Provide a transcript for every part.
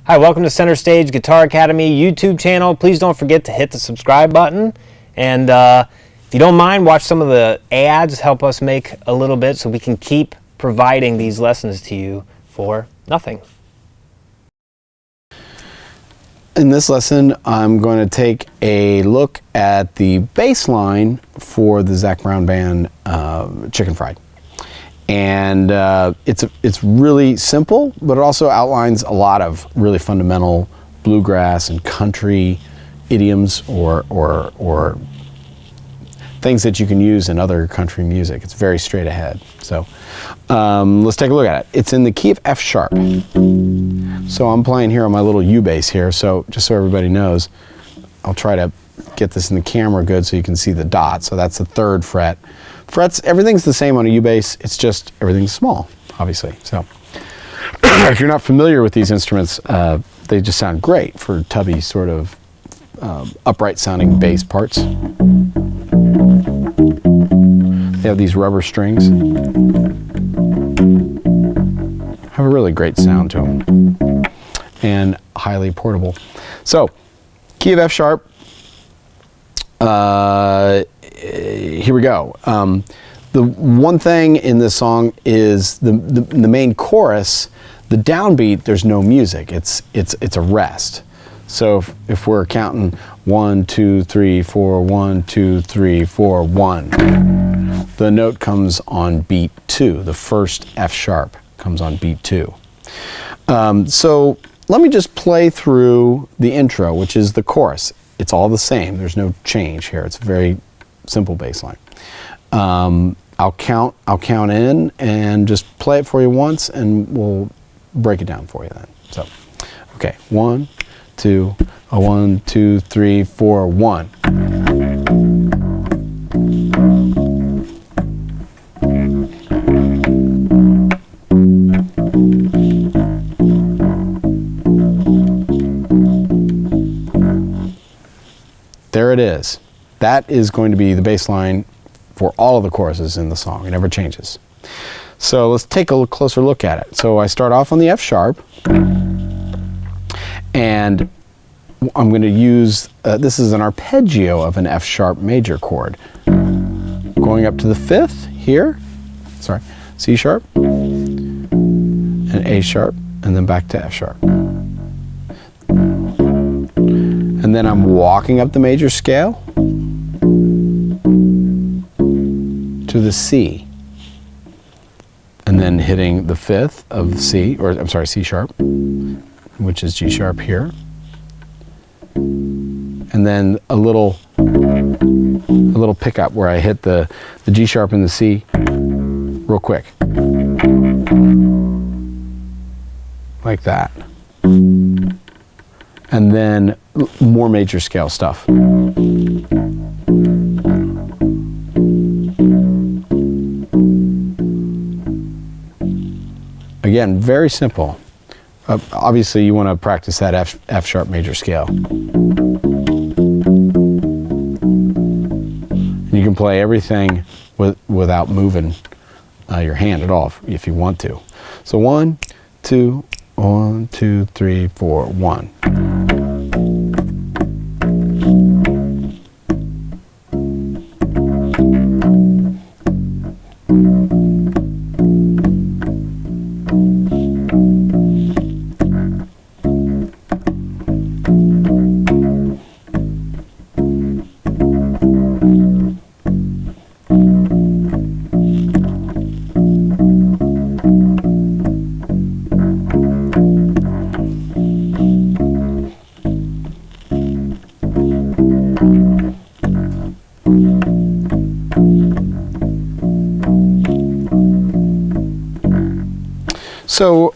Hi, welcome to Center Stage Guitar Academy YouTube channel. Please don't forget to hit the subscribe button. And if you don't mind, watch some of the ads, help us make a little bit so we can keep providing these lessons to you for nothing. In this lesson, I'm going to take a look at the bass line for the Zac Brown band, Chicken Fried. And it's really simple, but it also outlines a lot of really fundamental bluegrass and country idioms or things that you can use in other country music. It's very straight ahead. So let's take a look at it. It's in the key of F sharp. So I'm playing here on my little U bass here. So just so everybody knows, I'll try to get this in the camera good so you can see the dot. So that's the 3rd fret. Frets, everything's the same on a U bass. It's just everything's small, obviously. So if you're not familiar with these instruments, they just sound great for tubby sort of upright sounding bass parts. They have these rubber strings. Have a really great sound to them and highly portable. So key of F sharp. Here we go. The one thing in this song is the main chorus, the downbeat. There's no music. It's a rest. So if we're counting 1, 2, 3, 4, 1, 2, 3, 4, 1, the note comes on beat 2. The first F sharp comes on beat 2. So let me just play through the intro, which is the chorus. It's all the same. There's no change here. It's a very simple bass line. I'll count in and just play it for you once, and we'll break it down for you then. So, okay, 1, 2, 1, 2, 3, 4, 1. There it is. That is going to be the bass line for all of the choruses in the song. It never changes. So let's take a closer look at it. So I start off on the F sharp, and I'm going to use, this is an arpeggio of an F sharp major chord. Going up to the 5th here, sorry, C sharp, and A sharp, and then back to F sharp. And then I'm walking up the major scale to the C, and then hitting the 5th of C, or I'm sorry, C sharp, which is G sharp here, and then a little pickup where I hit the G sharp and the C real quick, like that. And then more major scale stuff. Again, very simple. Obviously, you want to practice that F sharp major scale. And you can play everything without moving your hand at all if you want to. So 1, 2, 1, 2, 3, 4, 1. So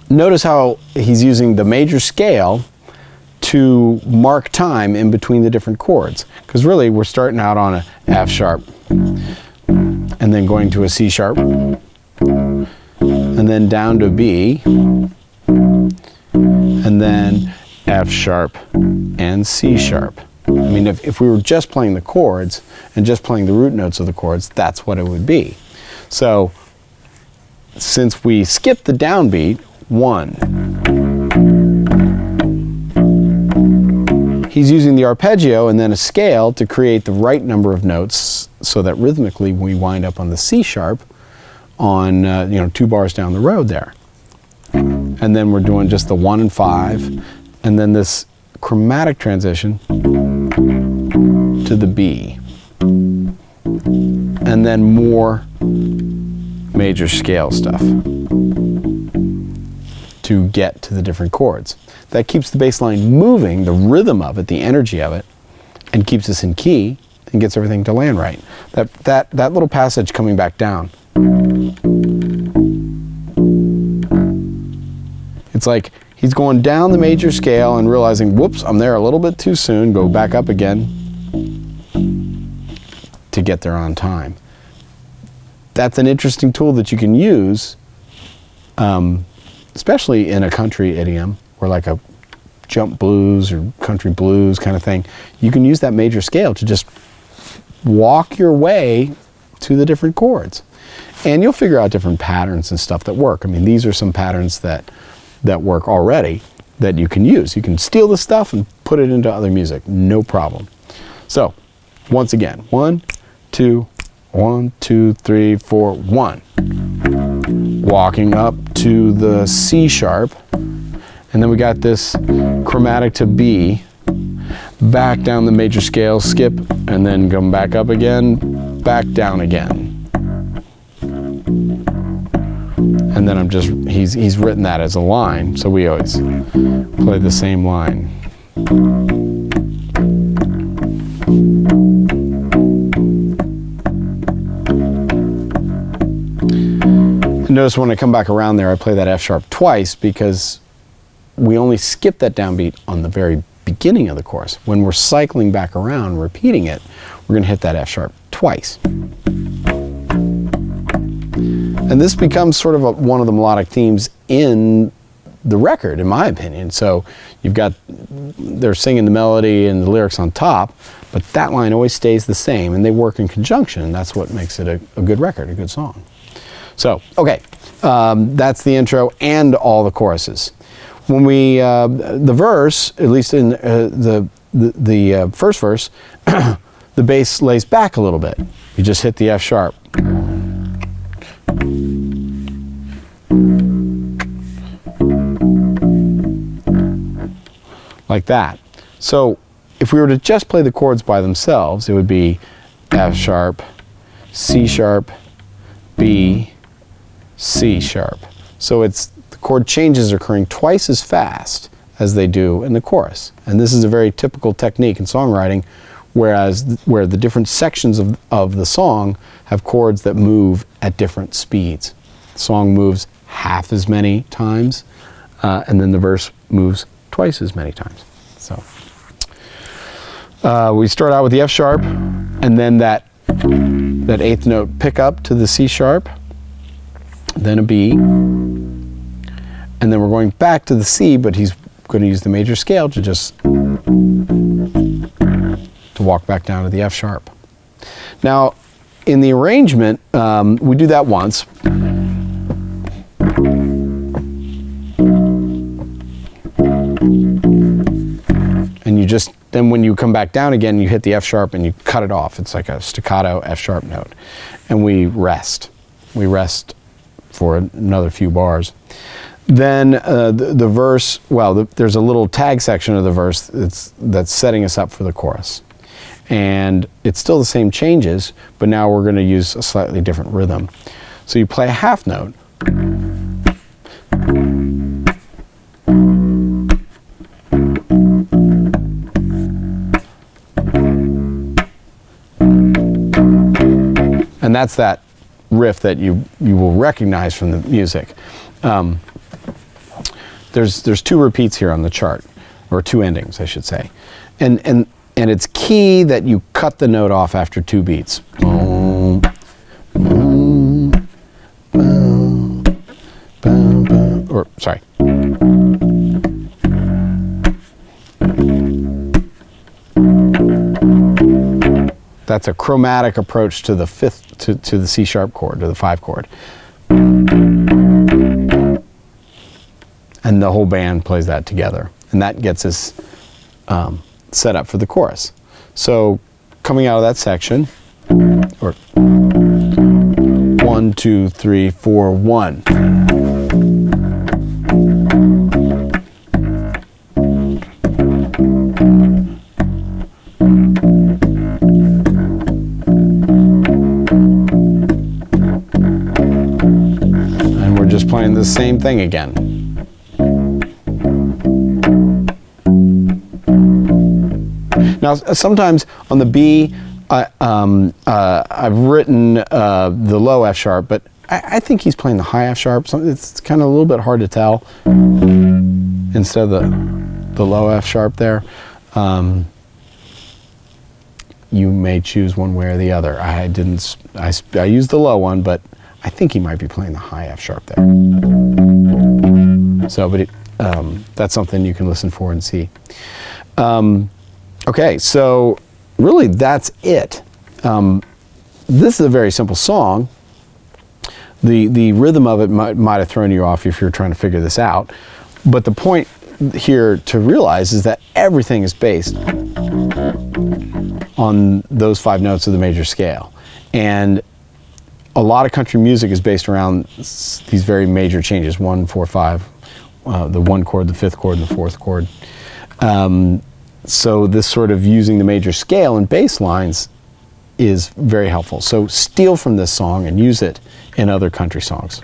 notice how he's using the major scale to mark time in between the different chords. Because really we're starting out on a F sharp and then going to a C sharp and then down to B and then F sharp and C sharp. I mean, if we were just playing the chords and just playing the root notes of the chords, that's what it would be. So since we skipped the downbeat, 1, He's using the arpeggio and then a scale to create the right number of notes so that rhythmically we wind up on the C sharp on 2 bars down the road there. And then we're doing just the 1 and 5, and then this chromatic transition to the B. And then more major scale stuff to get to the different chords. That keeps the bass line moving, the rhythm of it, the energy of it, and keeps us in key and gets everything to land right. That little passage coming back down. It's like he's going down the major scale and realizing, whoops, I'm there a little bit too soon, go back up again to get there on time. That's an interesting tool that you can use, especially in a country idiom, or like a jump blues or country blues kind of thing. You can use that major scale to just walk your way to the different chords. And you'll figure out different patterns and stuff that work. I mean, these are some patterns that work already that you can use. You can steal the stuff and put it into other music, no problem. So, once again, 1, 2, 1, 2, 3, 4, 1. Walking up to the C sharp, and then we got this chromatic to B, back down the major scale, skip, and then come back up again, back down again. And then he's written that as a line, so we always play the same line. Notice when I come back around there, I play that F sharp twice because we only skip that downbeat on the very beginning of the chorus. When we're cycling back around, repeating it, we're going to hit that F sharp twice. And this becomes sort of one of the melodic themes in the record, in my opinion. So they're singing the melody and the lyrics on top, but that line always stays the same, and they work in conjunction, and that's what makes it a good record, a good song. So, okay, that's the intro and all the choruses. When the verse, at least in the first verse, the bass lays back a little bit. You just hit the F sharp. Like that. So if we were to just play the chords by themselves, it would be F sharp, C sharp, B, C sharp. So the chord changes are occurring twice as fast as they do in the chorus. And this is a very typical technique in songwriting, where the different sections of the song have chords that move at different speeds. The song moves half as many times, and then the verse moves twice as many times. So we start out with the F sharp, and then that eighth note pickup to the C sharp, then a B, and then we're going back to the C, but he's going to use the major scale to walk back down to the F sharp. Now, in the arrangement, we do that once. And then when you come back down again, you hit the F sharp and you cut it off. It's like a staccato F sharp note. And we rest. We rest for another few bars. Then the verse, there's a little tag section of the verse that's setting us up for the chorus. And it's still the same changes, but now we're going to use a slightly different rhythm. So you play a half note. And that's that riff that you will recognize from the music. There's 2 repeats here on the chart, or 2 endings, I should say. And it's key that you cut the note off after 2 beats. Or, sorry. That's a chromatic approach to the fifth, to the C sharp chord, to the 5 chord. and the whole band plays that together, and that gets us set up for the chorus. So coming out of that section, or 1, 2, 3, 4, 1. And we're just playing the same thing again. Now, sometimes on the B, I've written the low F sharp, but I think he's playing the high F sharp. So it's kind of a little bit hard to tell instead of the low F sharp there. You may choose one way or the other. I used the low one, but I think he might be playing the high F sharp there. So, but that's something you can listen for and see. Okay, so really that's it. This is a very simple song. The rhythm of it might have thrown you off if you're trying to figure this out. But the point here to realize is that everything is based on those 5 notes of the major scale. And a lot of country music is based around these very major changes, 1, 4, 5, the 1 chord, the 5th chord, and the 4th chord. So this sort of using the major scale and bass lines is very helpful. So steal from this song and use it in other country songs.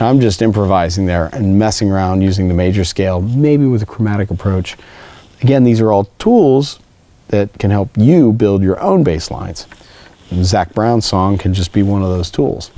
I'm just improvising there and messing around using the major scale, maybe with a chromatic approach. Again, these are all tools that can help you build your own bass lines. The Zac Brown song can just be one of those tools.